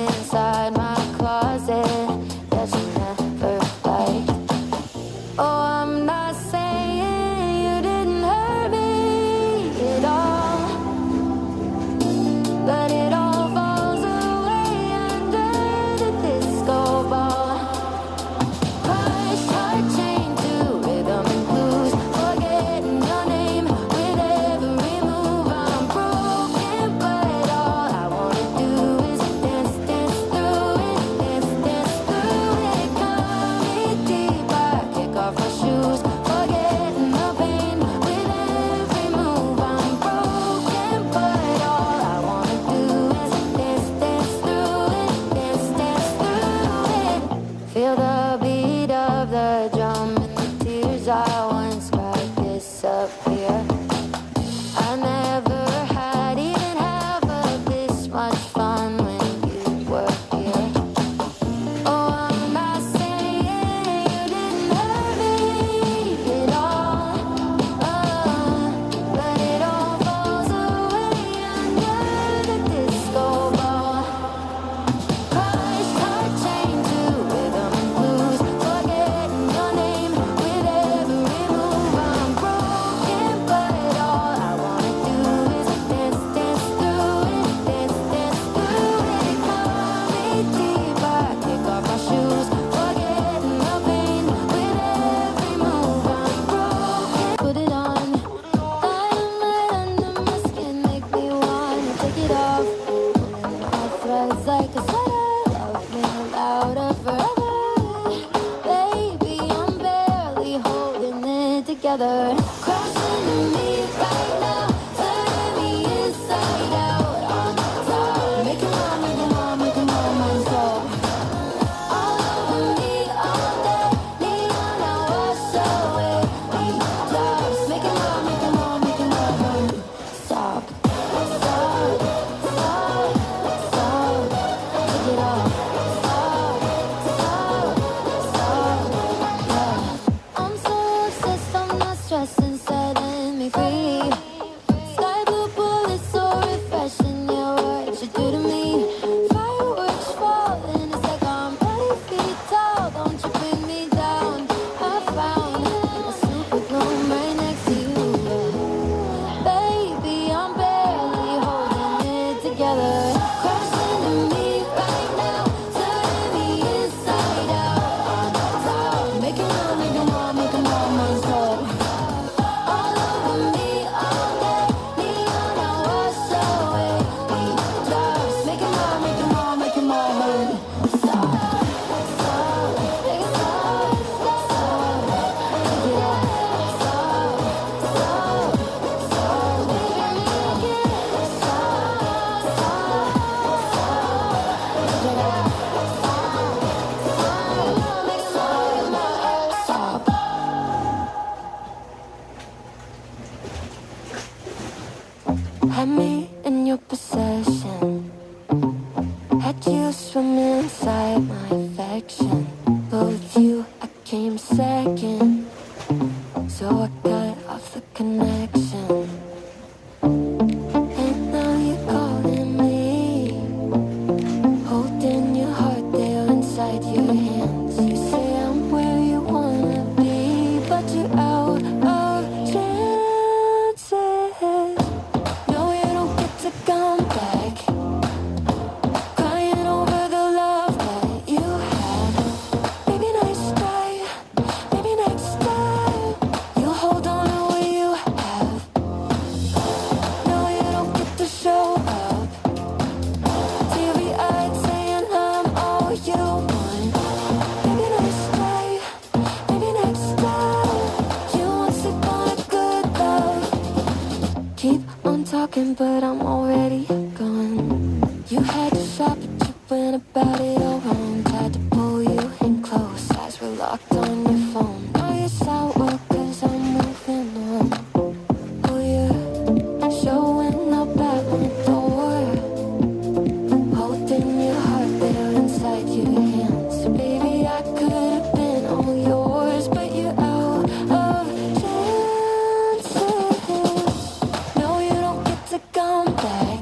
inside my closet that you never liked. Oh, I'm not saying you didn't hurt me at all, but it all falls away under the disco ball. Crushed heart chained to rhythm and blues, forgetting your name with every move. I'm broken, but all I wanna do is dance, dance through it, dance, dance through it. Cut me deeper, kick off my shoes, forgetting the pain with every move. I'm broken, but all I wanna do is dance, dance through it, dance, dance through it. Feel the beat of the drum and the tears I once cried disappear. I never had even half of this much fun when you were here. Oh, I'm not saying you didn't hurt me at all, but it all falls away under the disco ball. Crushed heart chained to rhythm and blues, forgetting your name with every move. I'm broken, but all I wanna do is dance, dance through it, dance, dance through it. Cut me deeper, kick off my shoes, forgetting the pain with every move. I'm broken, put it on. Dynamite under my skin, make me wanna take it off. Pulling my threads like a sweater, love me louder forever. Baby, I'm barely holding it together. Crashing to me right now, turning me inside out on top. Making love, making love, making love myself. All over me all day, neon I wash away. We drops, making love, making love, making love. Stop, stop, stop, stop. Take it off. Stop, stop, stop. Yeah. I'm so obsessed, I'm not stressing, setting me free. Sky blue bullets, so refreshing. Yeah, what you do to me? Fireworks falling, it's like I'm 30 feet tall. Don't you bring me down? I found a super bloom right next to you. Baby, I'm barely holding it together. Crashing to me right now, turning me inside out on top. Making love, making love, making love myself. All over me all day, neon I wash away. We drops, making love, making love, making love. Stop, stop, make it stop, stop, take it off. Stop, stop, stop, baby, make it stop, stop, stop, take it off. Stop, stop. Had me in your possession, had you swim inside my affection. But with you I came second, so I cut off the connection. And now you're calling me, holding your heart there inside your hands. You say I'm where you wanna be, but you're out of chances. No, you don't get to come back, crying over the love that you had. Maybe next time, maybe next time, you'll hold on to what you have. No, you don't get to show up, teary-eyed saying I'm all you want. Maybe next time, maybe next time, you want to sip on a good love. Keep on talking, but I'm already gone. You had to shop, but you went about it all wrong. Tried to pull you in close, eyes were locked on your phone. Now you're sour, cause I'm moving on. Oh, you're showing up at my door, holding your heart there inside your hands. Baby, I could have been all yours, but you're out of chances. No, you don't get to come back,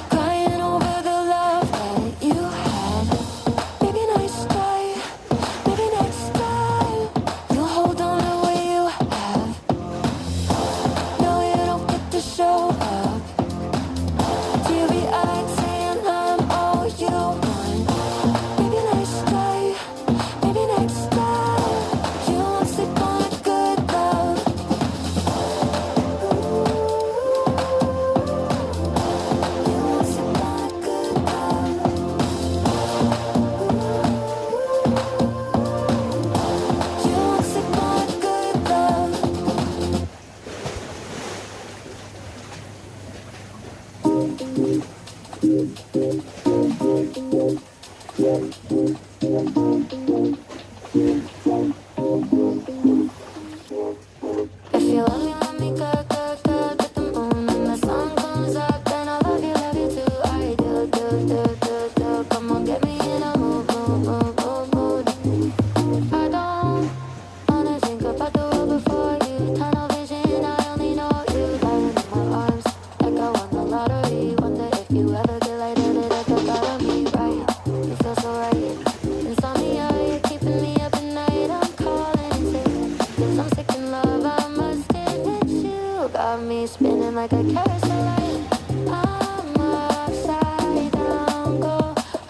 crying over the love that If you love me good, good, good with the moon and the sun comes up, then I love you too. I do, do, do, do, do. Come on, get me in a mood, mood, mood, mood, mood. I don't wanna think about the world before you. Tunnel vision, I only know you. Lying in my arms, like I won the lottery. Wonder if you ever get like that the thought of me, right? You feel so right. Insomnia, you're keeping me up at night. I'm calling in sick, 'cause I'm sick in love. I must admit you got me spinning like a carousel light. I'm upside down, go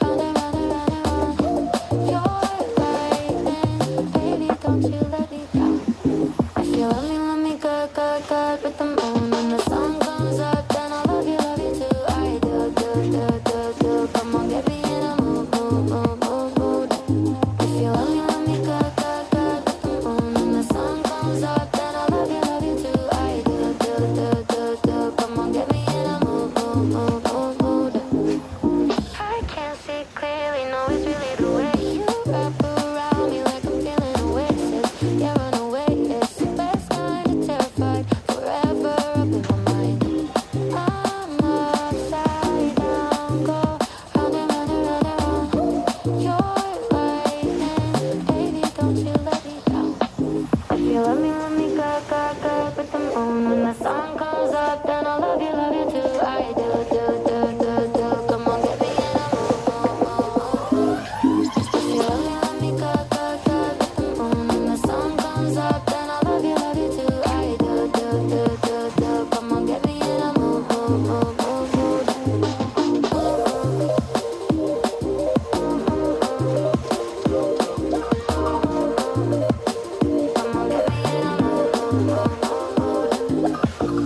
round and round and round and round. You're right, and baby, don't you let me down. If you love me good, good, good with the moon and the sun comes up, then I love you too. I do, do, do, do, do. Come on, get me in a mood, mood, mood, mood, mood. If you love me good, good, good with the moon and the sun comes up, then I love you too. I do, do, do, do, do. Come on, get me in a mood, mood, mood, mood, mood. I can't see clearly, no, it's really the way you wrap around me like I'm feeling oasis. Yeah, run away, it's the best kind of terrified, forever up in my mind. I'm upside down, go round and round and round and round. You're right, and baby, don't you let me down. If you love me good, good, good with the moon when the sun comes up, then I love you too. I do, do, do, do, do. Come on, get me in a mood, mood, mood, mood. If you love me good, good, good with the moon when the sun comes up, then I love you too. I do, do, do, do, do. Come on, get me in a mood, mood, mood, mood, mood. Come on, get me in a mood, mood, mood, mood, mood.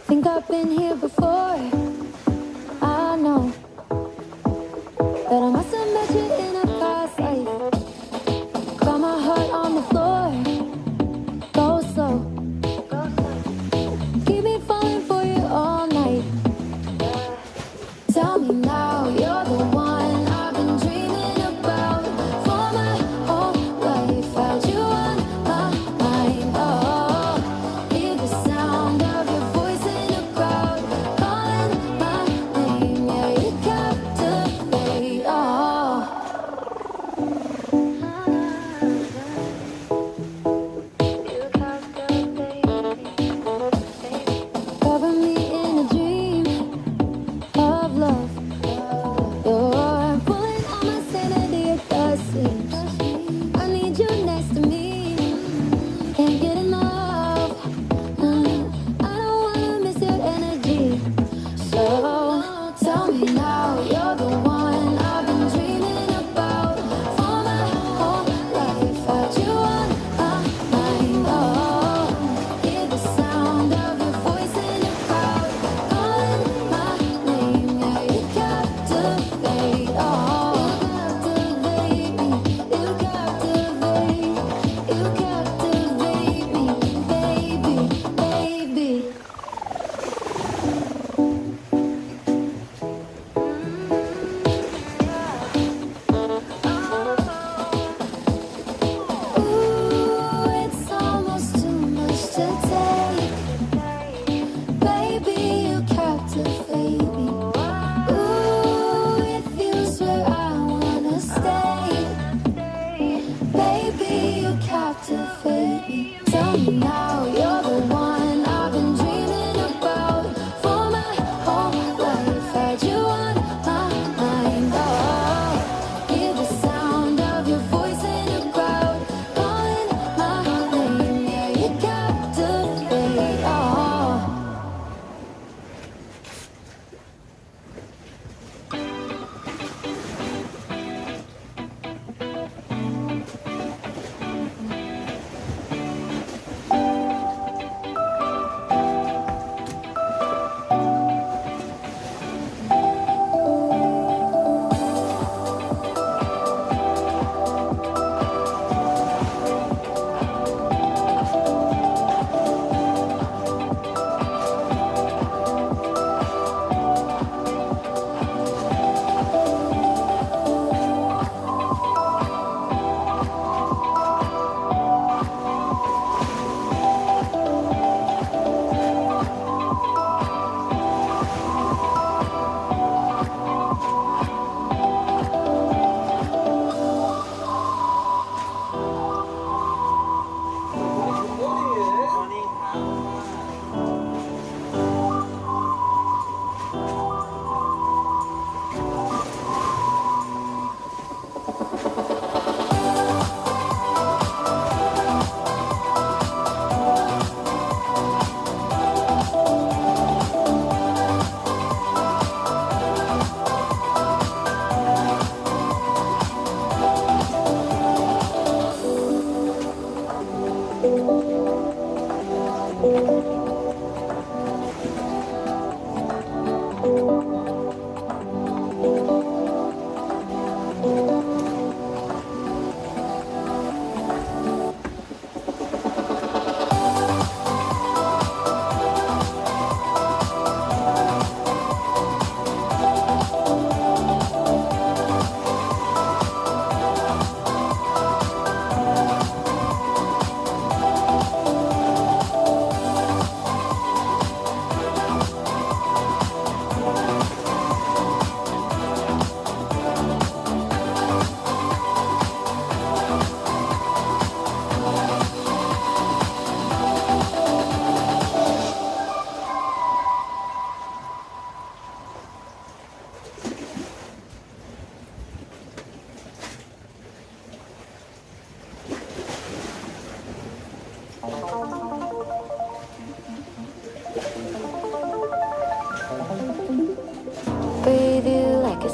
Think I've been here before. I know that I must have met you in a past life. Got my heart on the floor. Go slow. Keep me falling for you all night. Tell me now, you're the one I've been dreaming about for my whole life. Had you on my mind? Oh, hear the sound of your voice in the crowd, calling my name. Yeah, you captivate. Oh, you captivate me, baby.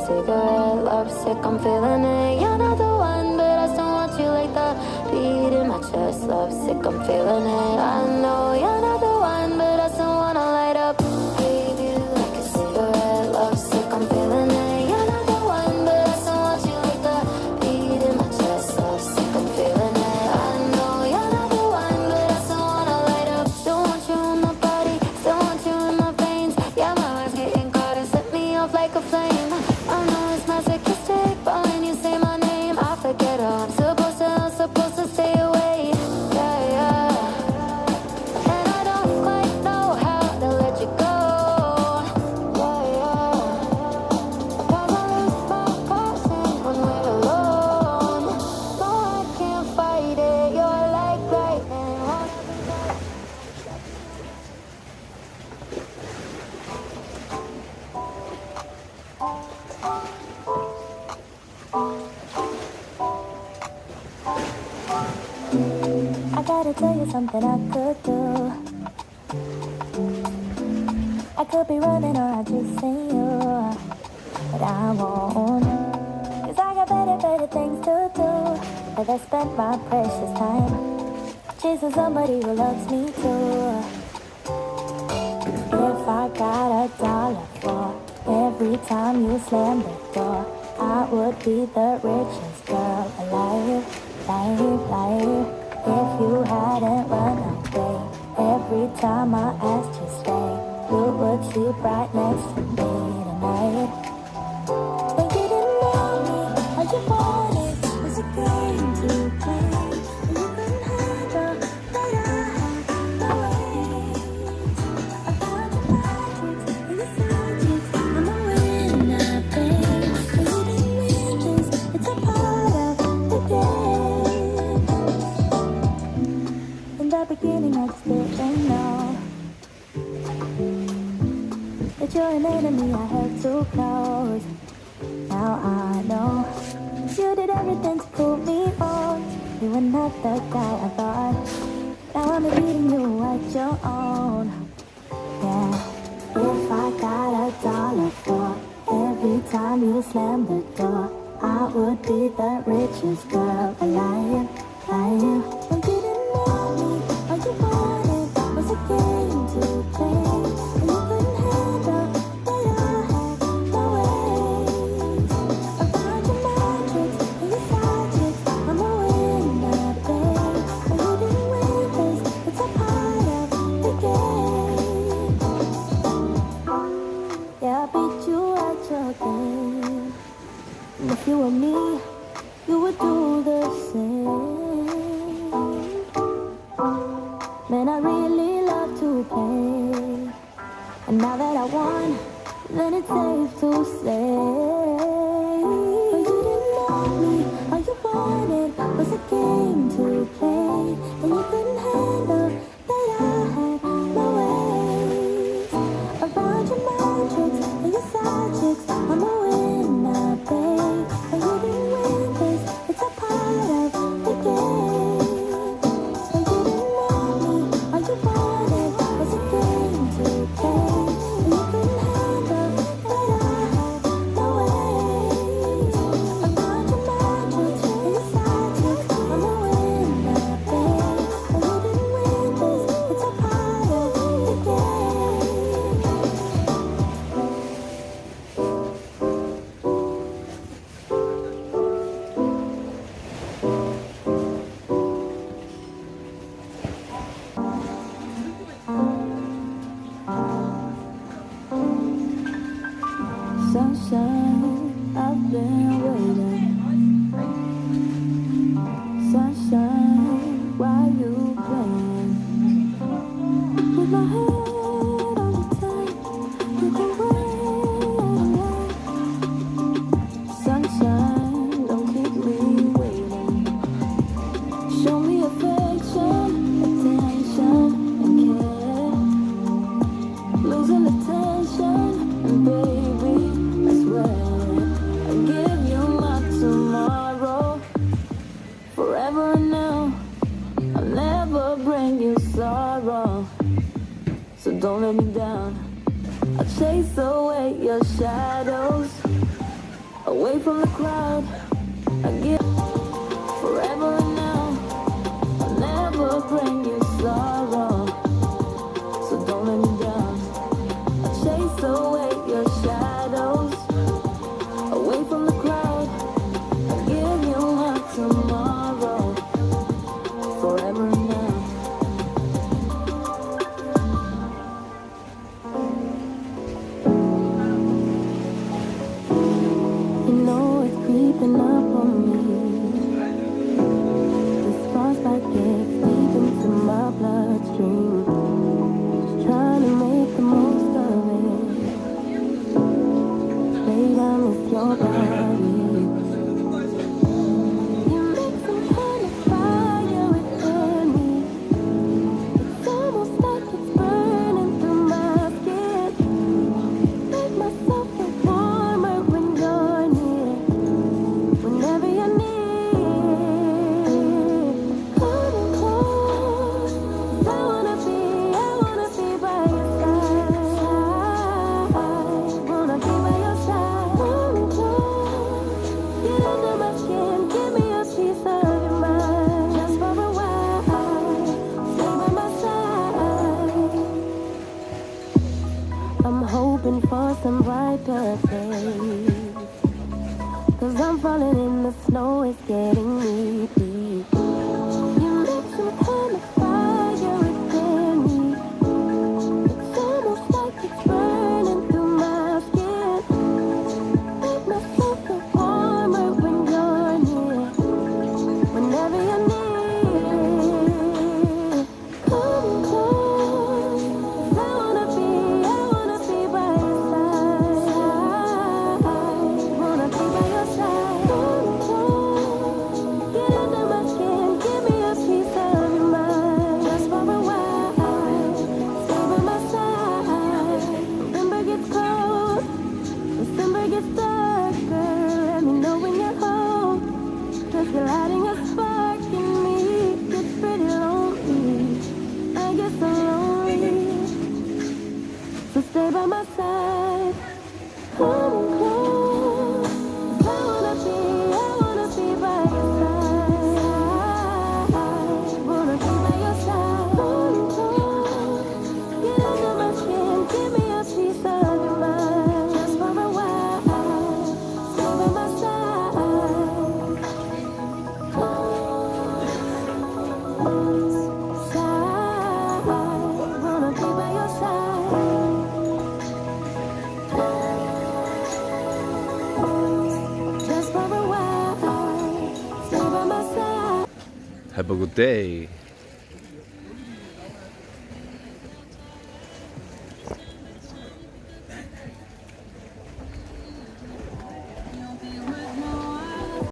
cigarette, lovesick, I'm feeling it. You're not the one, but I still want you like that. Beat in my chest, lovesick, I'm feeling it. I know you're not the one, but I still wanna light up. Breathe you like a cigarette, lovesick, I'm feeling it. You're not the one, but I still want you like that. Beat in my chest, lovesick, I'm feeling it. I know you're not the one, but I still wanna light up. Still want you in my body, still want you in my veins. Yeah, my heart's getting caught and set me off like a flame. I know it's masochistic, but when you say my name, I forget how I'm supposed to stay away. Yeah, yeah. And I don't quite know how to let you go. Yeah, yeah. 'Cause I lose my passion when we're alone. No, I can't fight it. You're like lightning. I gotta tell you something I could do. I could be running or I just seen you, but I won't. 'Cause I got better things to do. But I spend my precious time chasing somebody who loves me too. If I got $1 for every time you slam the door, I would be the richest girl alive, alive. If you hadn't run away every time I asked you stay, you would sleep right next to me tonight. And you didn't know me, all you wanted was a game to play. And you couldn't handle that I had no ways. I found your magic in the subjects. I'm a winner, babe. And you didn't win this, it's a part of the game. In the beginning I just didn't know that you're an enemy I held too close. Now I know you did everything to prove me wrong. You were not the guy I thought. Now I'm beating you at your own. Yeah, if I got $1 for every time you slam the door, I would be the richest girl alive, alive. And you didn't know me, all you wanted was a game to play. And you couldn't handle that I had no ways. I found your magic and your subjects. I'm a winner, babe. And you didn't win this, it's a part of the game. Yeah, I beat you at your game. And if you were me, you would do the same. Man, I really love to play. And now that I won, then it's safe to say, but you didn't know me, all you wanted was a game to play. And you couldn't handle that I had no ways. Around your magics and your subjects, I'm a winner, babe. And you didn't win this, it's a part of the game. And you didn't know me, all you wanted was a game to play. And you couldn't handle that I had no ways. Around your magics and your subjects, I'm a winner, babe. And you didn't win this, it's a part of the game. Sunshine, I've been waiting. Sunshine, why you playing with my head on the tape? You can wait. Sunshine, don't keep me waiting. Show me affection, attention, and care. Losing attention, and baby, I swear I'll give you my tomorrow. Forever and now, I'll never bring you sorrow. So don't let me down, I'll chase away your shadows. away from the crowd. I give forever and now. I'll never bring you sorrow, so don't let me down. I'll chase away your shadows, away from the crowd. I'll give you my tomorrow, forever and now. You know it's creeping up on me. This frostbite gets deep into my bloodstream. Just trying to make the most of it. Babe, I miss your body. You make some kind of fire within me. It's almost like it's burning through my skin. Make myself feel warmer when you're near. Whenever you're near, come close. I wanna be by your side. Wanna be by your side. Come close, get under my skin, give me a piece of your mind. Just for a while, stay by my side. I'm hoping for some brighter days, 'cause I'm falling in the snow, it's getting me deep. You make some kind of fire within me. It's almost like it's burning through my skin. Make myself feel warmer when you're near. Whenever you're near, come close. I wanna be by your side. Wanna be by your side. Come close, get under my skin, give me a piece of your mind. Just for a while, stay by my side. November gets cold, December gets darker. Let me know when you're home, 'cause you're lighting a spark in me. It's pretty lonely, I get so lonely. So stay by my side, come close. I wanna be by your side. Wanna be by your side. Come close, get under my skin, give me a piece of your mind. Just for a while, stay by my side. Side, wanna be by your side. Just for a while, stay by my side. Have a good day.